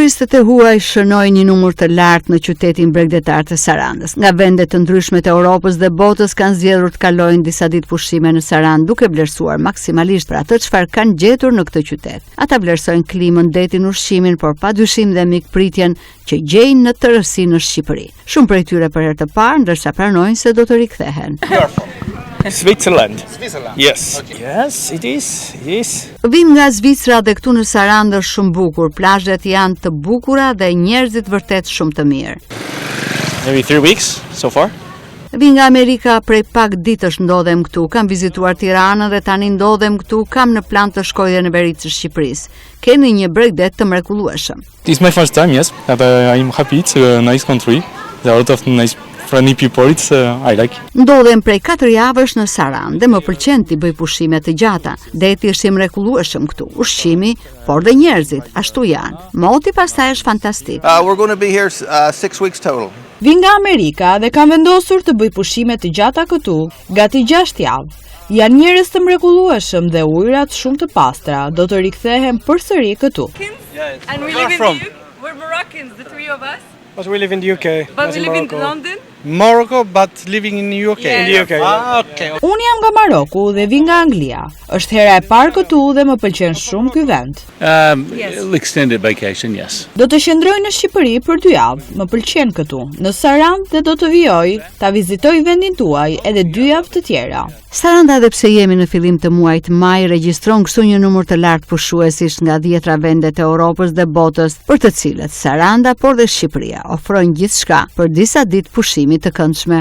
Turistët e huaj shënojnë një numër të lartë në qytetin bregdetar të Sarandës. Nga vende të ndryshme të Europës dhe botës kanë zgjedhur të kalojnë disa ditë pushime në Sarandë, duke vlerësuar maksimalisht për atë çfarë kanë gjetur në këtë qytet. Ata vlerësojnë klimën, detin, ushqimin, por padyshim dhe mikpritjen që gjejnë në tërësi në Shqipëri. Shumë prej tyre për herë të parë, ndërsa pranojnë se do të rikthehen. Switzerland. Yes. Okay. Yes, it is. Vim nga Zvicra dhe këtu në Sarandë është shumë bukur. Plazhet janë të bukura dhe njerëzit vërtet shumë të mirë. Maybe 3 weeks so far. Vi nga Amerika, prej pak ditësh ndodhem këtu. Kam vizituar Tiranën dhe tani ndodhem këtu. Kam në plan të shkoj dhe në veri të Shqipërisë. Keni një Bregdet të mrekullueshëm. It's my first time, yes, but I'm happy. It's a nice country. There are a lot of nice friendly people. It's I like. Ndodhem prej 4 javësh në Sarandë dhe më pëlqen të bëj pushime të gjata. Deti është i mrekullueshëm këtu. Ushqimi, por dhe njerëzit ashtu janë. Moti pastaj është fantastik. We're going to be here 6 weeks total. Vi nga Amerika dhe kam vendosur të bëj pushime të gjata këtu, gati 6 javë. Janë njerëz të mrekullueshëm dhe ujërat shumë të pastra. Do të rikthehem përsëri këtu. And we live in the UK. We're Moroccans, the 3 of us. But we live in the UK. But we live in London. Morocco, but living in the UK. Yes. In the UK. Okay. Unë jam nga Maroku dhe vi nga Anglia. Është hera e parë këtu dhe më pëlqen shumë ky vend. Extended vacation, yes. Do të qëndroj në Shqipëri për 2 javë. Më pëlqen këtu, në Sarandë dhe do të vijoj ta vizitoj vendin tuaj edhe 2 javë të tjera. Saranda, edhe pse jemi në fillim të muajit maj, regjistron kështu një numër të lartë pushuesish nga 10 vendet e Europës dhe botës, për të cilët Saranda, por dhe Shqipëria ofrojnë gjithçka për disa ditë pushimi të këndshme.